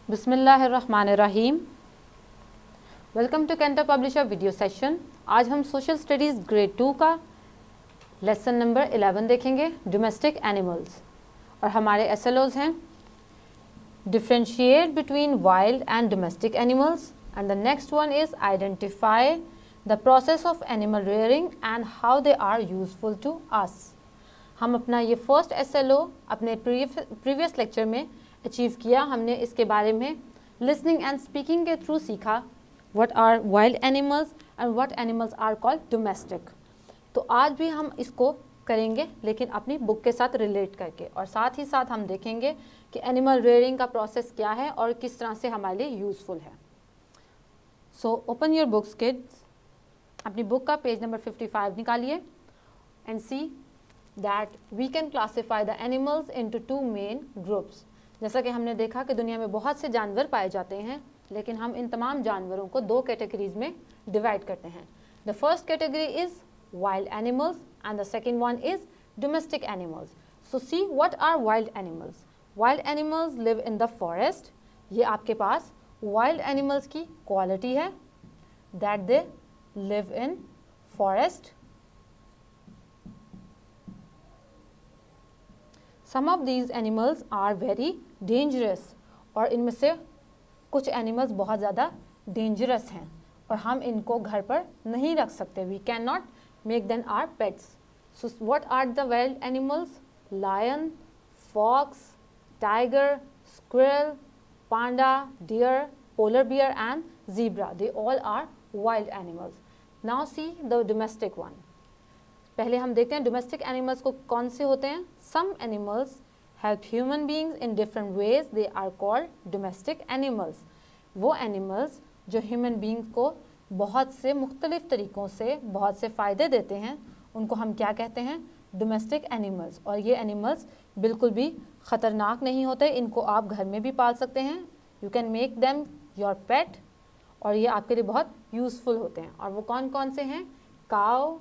बिस्मिल्लाहिर्रहमानिर्रहीम। Welcome to Canter publisher video session. आज हम सोशल स्टडीज़ ग्रेड 2 का लेसन नंबर 11 देखेंगे, डोमेस्टिक एनिमल्स। और हमारे एसएलओज हैं differentiate between wild and domestic animals, and the next one is identify the process of animal rearing and how they are useful to us. हम अपना ये first SLO अपने previous lecture में achieve किया। हमने इसके बारे में लिसनिंग एंड स्पीकिंग के थ्रू सीखा what are wild animals and what animals are called domestic. तो आज भी हम इसको करेंगे, लेकिन अपनी बुक के साथ रिलेट करके, और साथ ही साथ हम देखेंगे कि एनिमल रेयरिंग का प्रोसेस क्या है और किस तरह से हमारे लिए यूज़फुल है। So open your books kids, अपनी बुक का पेज नंबर 55 निकालिए and see that we can classify the animals into two main groups. जैसा कि हमने देखा कि दुनिया में बहुत से जानवर पाए जाते हैं, लेकिन हम इन तमाम जानवरों को दो कैटेगरीज में डिवाइड करते हैं। The first category is wild animals and the second one is domestic animals. So see what are wild animals. Wild animals live in the forest. ये आपके पास वाइल्ड एनिमल्स की क्वालिटी है that they live in forest. Some of these animals are very dangerous, और इनमें से कुछ animals बहुत ज़्यादा डेंजरस हैं और हम इनको घर पर नहीं रख सकते। We can not make them are pets. So what are the wild animals? Lion, fox, tiger, squirrel, panda, deer, polar bear and zebra, they all are wild animals. Now see the domestic one. पहले हम देखते हैं domestic animals को कौन से होते हैं। Some animals help human beings in different ways, they are called domestic animals. वो एनिमल्स जो ह्यूमन बींग्स को बहुत से मुख्तलिफ तरीक़ों से बहुत से फ़ायदे देते हैं, उनको हम क्या कहते हैं? Domestic animals. और ये एनिमल्स बिल्कुल भी ख़तरनाक नहीं होते, इनको आप घर में भी पाल सकते हैं। You can make them your पेट, और ये आपके लिए बहुत यूज़फुल होते हैं। और वो कौन कौन से हैं? Cow,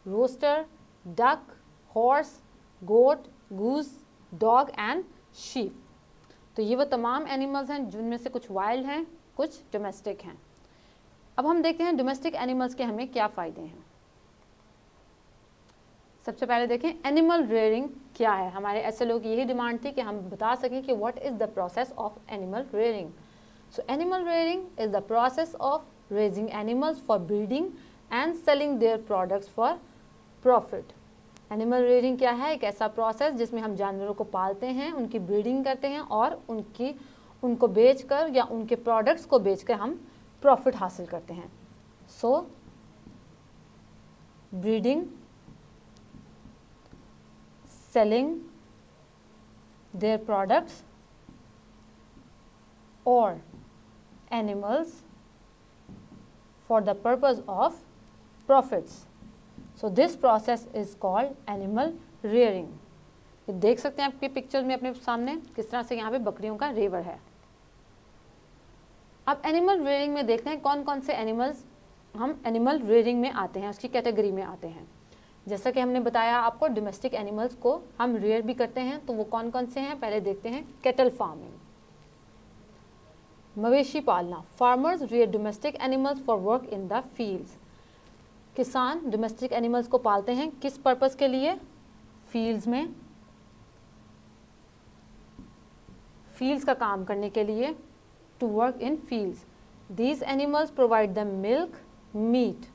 rooster, duck, horse, goat, goose, dog and sheep. तो ये वो तमाम एनिमल्स हैं जिनमें से कुछ वाइल्ड हैं, कुछ डोमेस्टिक हैं। अब हम देखते हैं डोमेस्टिक एनिमल्स के हमें क्या फ़ायदे हैं। सबसे पहले देखें एनिमल रेयरिंग क्या है। हमारे एसएलओ की यही डिमांड थी कि हम बता सकें कि what is the process of animal rearing. So animal rearing is the process of raising animals for breeding and selling their products for profit. Animal rearing क्या है? एक ऐसा प्रोसेस जिसमें हम जानवरों को पालते हैं, उनकी ब्रीडिंग करते हैं और उनको बेचकर या उनके प्रोडक्ट्स को बेचकर हम प्रॉफिट हासिल करते हैं। सो ब्रीडिंग, सेलिंग देयर प्रोडक्ट्स और animals for the purpose of profits. So this process is called animal rearing. ये देख सकते हैं आपके पिक्चर में अपने सामने किस तरह से यहाँ पे बकरियों का रेवर है। अब एनिमल रेयरिंग में देखते हैं कौन कौन से एनिमल्स हम एनिमल रेयरिंग में आते हैं, उसकी कैटेगरी में आते हैं। जैसा कि हमने बताया आपको, डोमेस्टिक एनिमल्स को हम रेयर भी करते हैं, तो वो कौन कौन से हैं? पहले देखते हैं कैटल फार्मिंग, मवेशी पालना। Farmers rear domestic animals for work in the fields. किसान डोमेस्टिक एनिमल्स को पालते हैं किस पर्पस के लिए? फील्ड्स में, फील्ड्स का काम करने के लिए, to work in fields. These animals provide the milk, meat,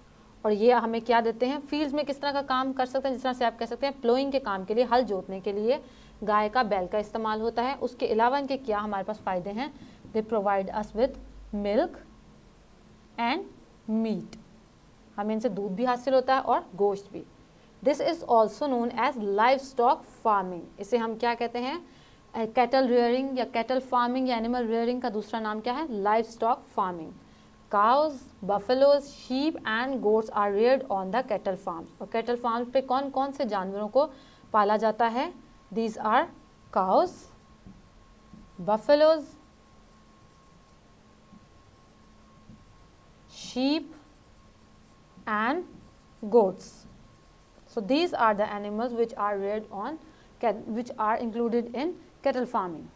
और ये हमें क्या देते हैं? फील्ड्स में किस तरह का काम कर सकते हैं? जिस तरह से आप कह सकते हैं प्लोइंग के काम के लिए, हल जोतने के लिए गाय का, बैल का इस्तेमाल होता है। उसके अलावा इनके क्या हमारे पास फ़ायदे हैं? They provide us with milk and meat. हमें इनसे दूध भी हासिल होता है और गोश्त भी। This is also known as livestock farming. इसे हम क्या कहते हैं? कैटल रेयरिंग या कैटल फार्मिंग या एनिमल रेयरिंग का दूसरा नाम क्या है? Livestock farming. Cows, buffaloes, sheep and goats are reared on the cattle farms. और कैटल फार्म्स पे कौन कौन से जानवरों को पाला जाता है? These are cows, buffaloes, sheep and goats. So these are the animals which are reared which are included in cattle farming.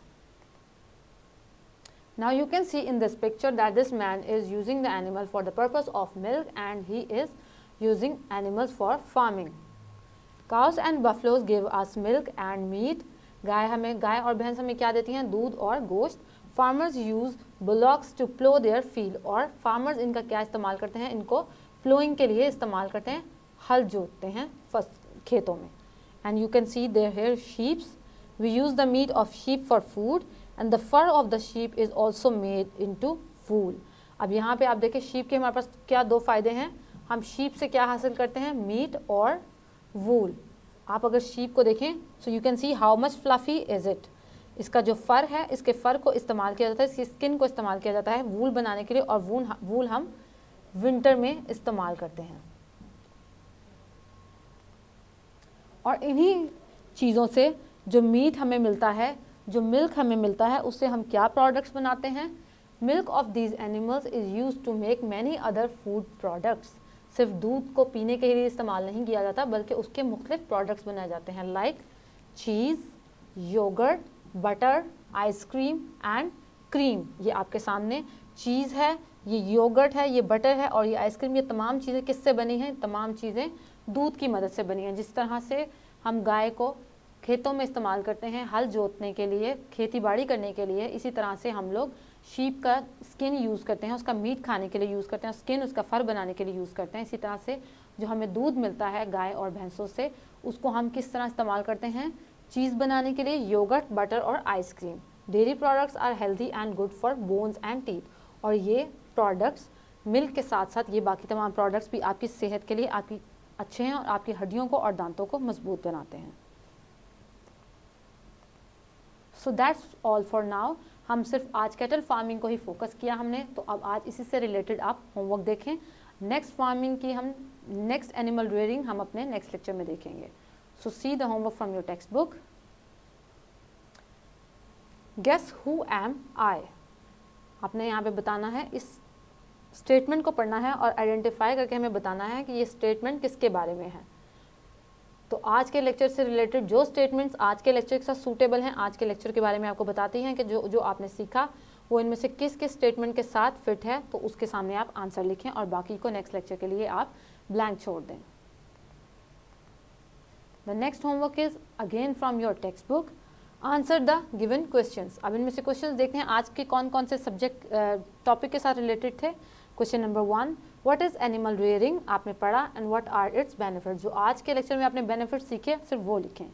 Now you can see in this picture that this man is using the animal for the purpose of milk and he is using animals for farming. Cows and buffaloes give us milk and meat. गाय और भैंस हमें क्या देती हैं? दूध और गोश्त. Farmers use bullocks to plow their field. और farmers इनका क्या इस्तेमाल करते हैं? इनको plowing के लिए इस्तेमाल करते हैं, हल जोतते हैं खेतों में. And you can see there here sheep. We use the meat of sheep for food. And the fur of the sheep is also made into wool. अब यहाँ पे आप देखें sheep के हमारे पास क्या दो फायदे हैं. हम sheep से क्या हासिल करते हैं? मीट और wool. आप अगर sheep को देखें so you can see how much fluffy is it. इसका जो फर है, इसके फर को इस्तेमाल किया जाता है, इसकी स्किन को इस्तेमाल किया जाता है वूल बनाने के लिए, और वूल हम विंटर में इस्तेमाल करते हैं. और इन्हीं चीज़ों से जो मीट हमें मिलता है, जो मिल्क हमें मिलता है, उससे हम क्या प्रोडक्ट्स बनाते हैं? Milk of these animals is use to make many other food products. सिर्फ दूध को पीने के लिए इस्तेमाल नहीं किया जाता, बल्कि उसके मुख्तलिफ प्रोडक्ट्स बनाए जाते हैं, like cheese, yogurt, butter, ice cream and cream. ये आपके सामने चीज़ है, ये योगर्ट है, ये बटर है और ये आइसक्रीम. ये तमाम चीज़ें किससे बनी हैं? तमाम चीज़ें दूध की मदद से बनी हैं. जिस तरह से हम गाय को खेतों में इस्तेमाल करते हैं हल जोतने के लिए, खेती बाड़ी करने के लिए, इसी तरह से हम लोग शीप का स्किन यूज़ करते हैं, उसका मीट खाने के लिए यूज़ करते हैं, स्किन उसका फर बनाने के लिए यूज़ करते हैं. इसी तरह से जो हमें दूध मिलता है गाय और भैंसों से, उसको हम किस तरह इस्तेमाल करते हैं? चीज़ बनाने के लिए, योगर्ट, बटर और ice cream. Dairy products are healthy and good for bones and teeth. और ये प्रोडक्ट्स मिल्क के साथ साथ ये बाकी तमाम प्रोडक्ट्स भी आपकी सेहत के लिए आपकी अच्छे हैं और आपकी हड्डियों को और दांतों को मजबूत बनाते हैं. सो दैट्स ऑल फॉर नाउ. हम सिर्फ आज कैटल फार्मिंग को ही फोकस किया हमने, तो अब आज इसी से रिलेटेड आप होमवर्क देखें. नेक्स्ट फार्मिंग की हम नेक्स्ट एनिमल रेयरिंग हम अपने नेक्स्ट लेक्चर में देखेंगे. So see the homework from your text book. Guess who am I. आपने यहाँ पे बताना है, इस स्टेटमेंट को पढ़ना है और आइडेंटिफाई करके हमें बताना है कि ये स्टेटमेंट किसके बारे में है. तो आज के लेक्चर से रिलेटेड जो स्टेटमेंट्स आज के लेक्चर के साथ सूटेबल हैं, आज के लेक्चर के बारे में आपको बताती हैं कि जो आपने सीखा वो इनमें से किस किस स्टेटमेंट के साथ फिट है, तो उसके सामने आप आंसर लिखें और बाकी को नेक्स्ट लेक्चर के लिए आप ब्लैंक छोड़ दें. The next homework is again from your text book. Answer the given questions. अब इनमें से क्वेश्चंस देखते हैं आज के कौन कौन से सब्जेक्ट टॉपिक के साथ रिलेटेड थे. Question number 1, what is animal rearing, आपने पढ़ा, and what are its benefits. जो आज के लेक्चर में आपने बेनिफिट सीखे सिर्फ वो लिखें.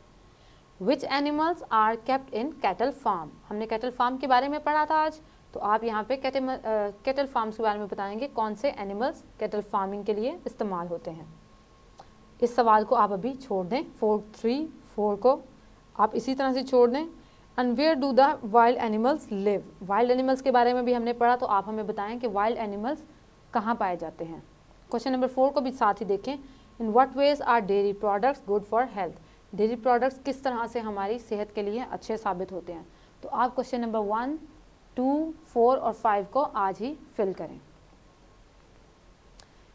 Which animals are kept in cattle farm, हमने कैटल फार्म के बारे में पढ़ा था आज, तो आप यहाँ पे कैटल फार्म्स के बारे में बताएंगे कौन से एनिमल्स कैटल फार्मिंग के लिए इस्तेमाल होते हैं. इस सवाल को आप अभी छोड़ दें, 4 को आप इसी तरह से छोड़ दें. And where do the wild animals live, wild animals के बारे में भी हमने पढ़ा, तो आप हमें बताएं कि वाइल्ड एनिमल्स कहाँ पाए जाते हैं. क्वेश्चन नंबर 4 को भी साथ ही देखें. In what ways are dairy products good for health, dairy products किस तरह से हमारी सेहत के लिए अच्छे साबित होते हैं. तो आप क्वेश्चन नंबर 1, 2, 4 और 5 को आज ही फिल करें.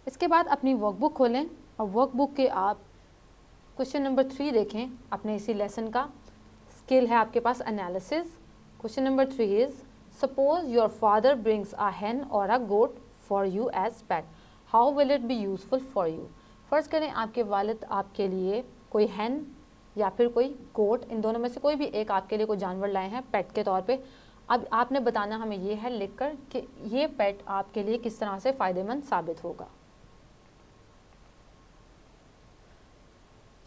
इसके बाद अपनी वर्कबुक खोलें और वर्कबुक के आप क्वेश्चन नंबर 3 देखें. अपने इसी लेसन का स्किल है आपके पास analysis. Question number 3 is suppose your father brings a hen और a goat for you as pet, how will it be useful for you. फर्ज करें आपके वालिद आपके लिए कोई hen या फिर कोई गोट, इन दोनों में से कोई भी एक आपके लिए कोई जानवर लाए हैं पेट के तौर पे. अब आपने बताना हमें ये है लिखकर कि ये पेट आपके लिए किस तरह से फ़ायदेमंद साबित होगा.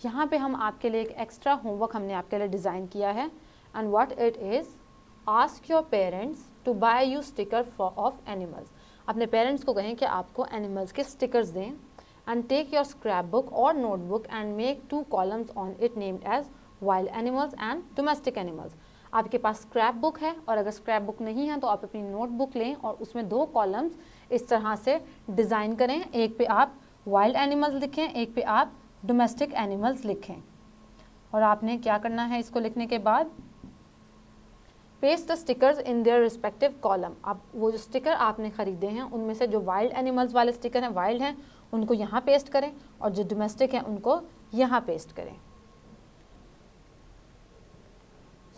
यहाँ पे हम आपके लिए एक एक्स्ट्रा होमवर्क हमने आपके लिए डिज़ाइन किया है. And what it is, ask your parents to buy you sticker of animals. अपने पेरेंट्स को कहें कि आपको एनिमल्स के स्टिकर्स दें. And take your scrap book और notebook and make 2 columns on it named as wild animals and domestic animals. आपके पास स्क्रैप बुक है, और अगर स्क्रैप बुक नहीं है तो आप अपनी नोटबुक लें और उसमें 2 कॉलम्स इस तरह से डिज़ाइन करें. एक पे आप वाइल्ड एनिमल्स लिखें, एक पे आप डोमेस्टिक एनिमल्स लिखें. और आपने क्या करना है इसको लिखने के बाद, paste the stickers in their respective column. अब वो जो स्टिकर आपने ख़रीदे हैं उनमें से जो वाइल्ड एनिमल्स वाले स्टिकर हैं, वाइल्ड हैं, उनको यहाँ पेस्ट करें, और जो डोमेस्टिक हैं उनको यहाँ पेस्ट करें.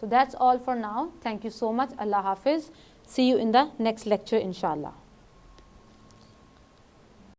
So that's all for now. Thank you so much. अल्लाह हाफिज़. See you in the next lecture, inshallah.